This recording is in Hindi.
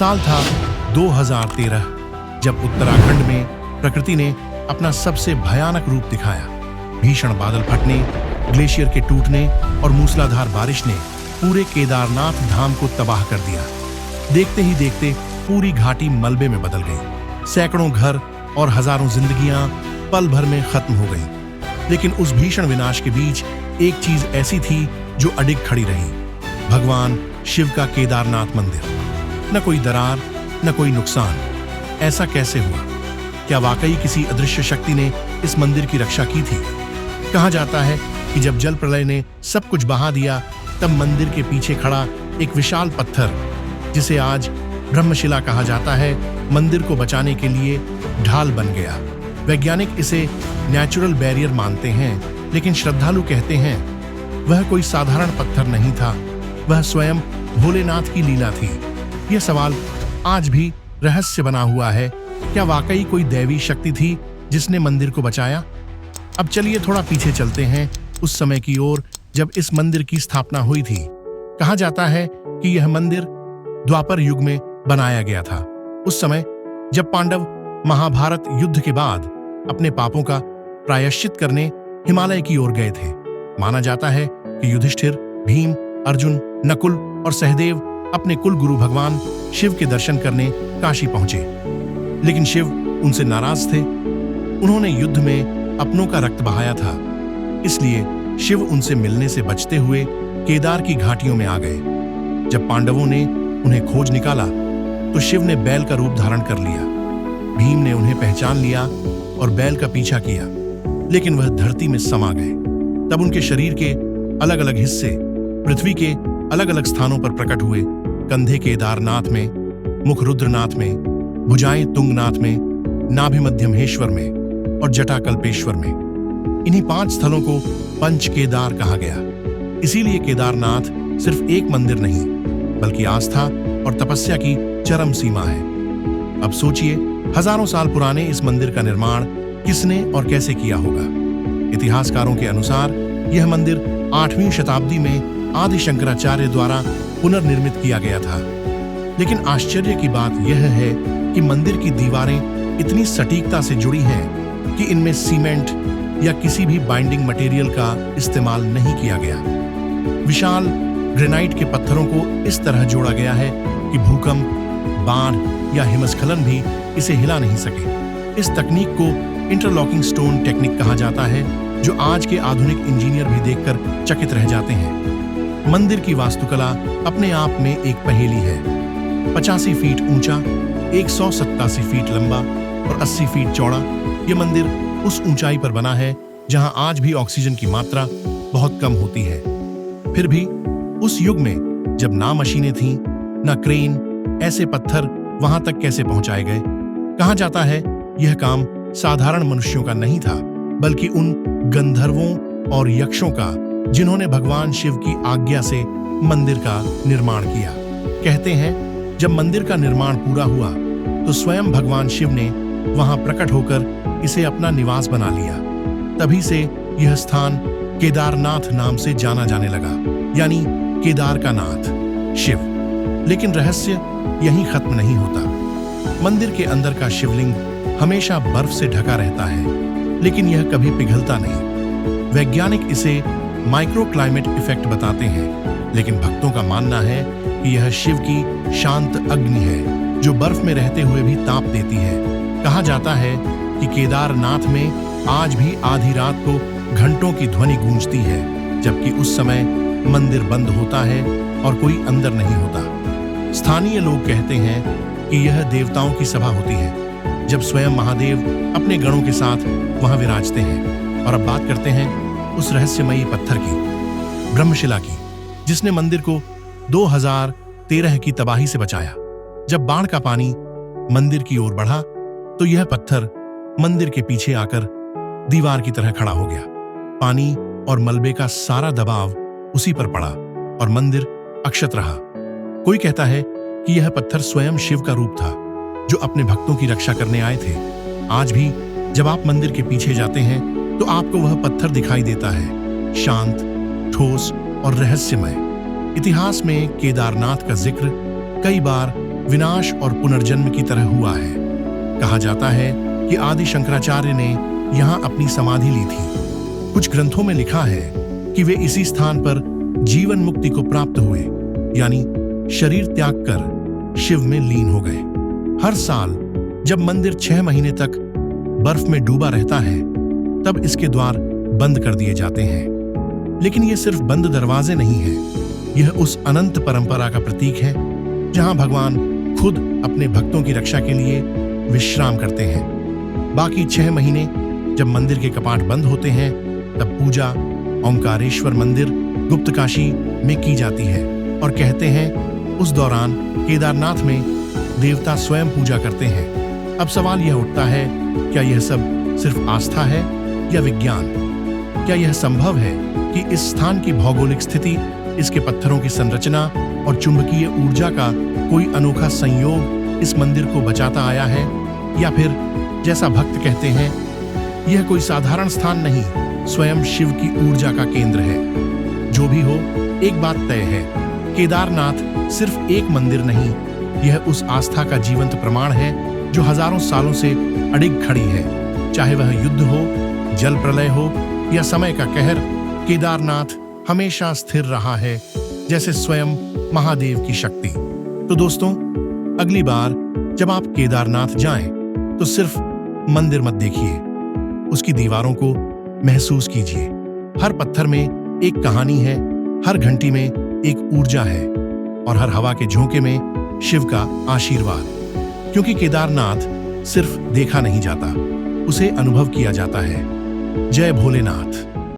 साल था 2013, जब उत्तराखंड में प्रकृति ने अपना सबसे भयानक रूप दिखाया। भीषण बादल फटने, ग्लेशियर के टूटने और मूसलाधार बारिश ने पूरे केदारनाथ धाम को तबाह कर दिया। देखते ही देखते पूरी घाटी मलबे में बदल गई। सैकड़ों घर और हजारों जिंदगियां पल भर में खत्म हो गईं। लेकिन उस भीषण विनाश के बीच एक चीज ऐसी थी जो अडिग खड़ी रही, भगवान शिव का केदारनाथ मंदिर। न कोई दरार, न कोई नुकसान। ऐसा कैसे हुआ? क्या वाकई किसी अदृश्य शक्ति ने इस मंदिर की रक्षा की थी? कहा जाता है कि जब जल प्रलय ने सब कुछ बहा दिया, तब मंदिर के पीछे खड़ा एक विशाल पत्थर, जिसे आज ब्रह्मशिला कहा जाता है, मंदिर को बचाने के लिए ढाल बन गया। वैज्ञानिक इसे नेचुरल बैरियर मानते हैं, लेकिन श्रद्धालु कहते हैं वह कोई साधारण पत्थर नहीं था, वह स्वयं भोलेनाथ की लीला थी। यह सवाल आज भी रहस्य बना हुआ है। क्या वाकई कोई दैवी शक्ति थी जिसने मंदिर को बचाया? अब चलिए थोड़ा पीछे चलते हैं, उस समय की ओर जब इस मंदिर की स्थापना हुई थी। कहा जाता है कि यह मंदिर द्वापर युग में बनाया गया था। उस समय जब पांडव महाभारत युद्ध के बाद अपने पापों का प्रायश्चित करने हिमालय की ओर गए थे। माना जाता है कि युधिष्ठिर, भीम, अर्जुन, नकुल और सहदेव अपने कुल गुरु भगवान शिव के दर्शन करने काशी पहुंचे। लेकिन शिव उनसे नाराज थे। उन्होंने युद्ध में अपनों का रक्त बहाया था, इसलिए शिव उनसे मिलने से बचते हुए केदार की घाटियों में आ गए। जब पांडवों ने उन्हें खोज निकाला तो शिव ने बैल का रूप धारण कर लिया। भीम ने उन्हें पहचान लिया और बैल का पीछा किया, लेकिन वह धरती में समा गए। तब उनके शरीर के अलग अलग हिस्से पृथ्वी के अलग अलग स्थानों पर प्रकट हुए। कंधे केदारनाथ में, मुख रुद्रनाथ में, भुजाएं तुंगनाथ में, नाभि मध्यमहेश्वर में और जटा कल्पेश्वर में। इन्हीं 5 स्थलों को पंच केदार कहा गया। इसीलिए केदारनाथ सिर्फ एक मंदिर नहीं, बल्कि आस्था और तपस्या की चरम सीमा है। अब सोचिए, हजारों साल पुराने इस मंदिर का निर्माण किसने और कैसे किया होगा? इतिहासकारों के अनुसार यह मंदिर 8वीं शताब्दी में आदि शंकराचार्य द्वारा पुनर्निर्मित किया गया था। लेकिन आश्चर्य की बात यह है कि मंदिर की दीवारें इतनी सटीकता से जुड़ी हैं कि इनमें सीमेंट या किसी भी बाइंडिंग मटेरियल का इस्तेमाल नहीं किया गया। विशाल ग्रेनाइट के पत्थरों को इस तरह जोड़ा गया है कि भूकंप, बाढ़ या हिमस्खलन भी इसे हिला नहीं सके। इस तकनीक को इंटरलॉकिंग स्टोन टेक्निक कहा जाता है, जो आज के आधुनिक इंजीनियर भी देखकर चकित रह जाते हैं। मंदिर की वास्तुकला अपने आप में एक पहेली है। 85 फीट ऊंचा, 187 फीट लंबा और 80 फीट चौड़ा, यह मंदिर उस ऊंचाई पर बना है जहां आज भी ऑक्सीजन की मात्रा बहुत कम होती है। फिर भी उस युग में जब ना मशीनें थीं, ना क्रेन, ऐसे पत्थर वहां तक कैसे पहुंचाए गए? कहा जाता है यह काम साधारण मनुष्यों का नहीं था, बल्कि उन गंधर्वों और यक्षों का जिन्होंने भगवान शिव की आज्ञा से मंदिर का निर्माण किया। कहते हैं जब मंदिर का निर्माण पूरा हुआ तो स्वयं भगवान शिव ने वहां प्रकट होकर इसे अपना निवास बना लिया। तभी से यह स्थान केदारनाथ नाम से जाना जाने लगा, यानी केदार का नाथ, शिव। लेकिन रहस्य यहीं खत्म नहीं होता। मंदिर के अंदर का शिवलिंग हमेशा बर्फ से ढका रहता है, लेकिन यह कभी पिघलता नहीं। वैज्ञानिक इसे माइक्रो क्लाइमेट इफेक्ट बताते हैं, लेकिन भक्तों का मानना है कि यह शिव की शांत अग्नि है जो बर्फ में रहते हुए भी ताप देती है। कहा जाता है कि केदारनाथ में आज भी आधी रात को घंटों की ध्वनि गूंजती है, जबकि उस समय मंदिर बंद होता है और कोई अंदर नहीं होता। स्थानीय लोग कहते हैं कि यह देवताओं की सभा होती है, जब स्वयं महादेव अपने गणों के साथ वहां विराजते हैं। और अब बात करते हैं उस रहस्यमयी पत्थर की, ब्रह्मशिला की, जिसने मंदिर को 2013 की तबाही से बचाया। जब बाढ़ का पानी मंदिर की ओर बढ़ा तो यह पत्थर मंदिर के पीछे आकर दीवार की तरह खड़ा हो गया। पानी और मलबे का सारा दबाव उसी पर पड़ा और मंदिर अक्षत रहा। कोई कहता है कि यह पत्थर स्वयं शिव का रूप था, जो अपने भक्तों की रक्षा करने आए थे। आज भी जब आप मंदिर के पीछे जाते हैं तो आपको वह पत्थर दिखाई देता है, शांत, ठोस और रहस्यमय। इतिहास में केदारनाथ का जिक्र कई बार विनाश और पुनर्जन्म की तरह हुआ है। कहा जाता है कि आदि शंकराचार्य ने यहाँ अपनी समाधि ली थी। कुछ ग्रंथों में लिखा है कि वे इसी स्थान पर जीवन मुक्ति को प्राप्त हुए, यानी शरीर त्याग कर शिव में लीन हो गए। हर साल जब मंदिर 6 महीने तक बर्फ में डूबा रहता है, तब इसके द्वार बंद कर दिए जाते हैं। लेकिन यह सिर्फ बंद दरवाजे नहीं है, यह उस अनंत परंपरा का प्रतीक है जहां भगवान खुद अपने भक्तों की रक्षा के लिए विश्राम करते हैं। बाकी 6 महीने जब मंदिर के कपाट बंद होते हैं, तब पूजा ओंकारेश्वर मंदिर गुप्तकाशी में की जाती है और कहते हैं उस दौरान केदारनाथ में देवता स्वयं पूजा करते हैं। अब सवाल यह उठता है, क्या यह सब सिर्फ आस्था है या विज्ञान? क्या यह संभव है कि इस स्थान की भौगोलिक स्थिति, इसके पत्थरों की संरचना और चुंबकीय ऊर्जा का कोई अनोखा संयोग इस मंदिर को बचाता आया है? या फिर जैसा भक्त कहते हैं, यह कोई साधारण स्थान नहीं, स्वयं शिव की ऊर्जा का केंद्र है? जो भी हो, एक बात तय है, केदारनाथ सिर्फ एक मंदिर नहीं, यह उस आस्था का जीवंत प्रमाण है जो हजारों सालों से अडिग खड़ी है। चाहे वह युद्ध हो, जल प्रलय हो या समय का कहर, केदारनाथ हमेशा स्थिर रहा है, जैसे स्वयं महादेव की शक्ति। तो दोस्तों, अगली बार जब आप केदारनाथ जाएं, तो सिर्फ मंदिर मत देखिए, उसकी दीवारों को महसूस कीजिए। हर पत्थर में एक कहानी है, हर घंटी में एक ऊर्जा है और हर हवा के झोंके में शिव का आशीर्वाद। क्योंकि केदारनाथ सिर्फ देखा नहीं जाता, उसे अनुभव किया जाता है। जय भोलेनाथ।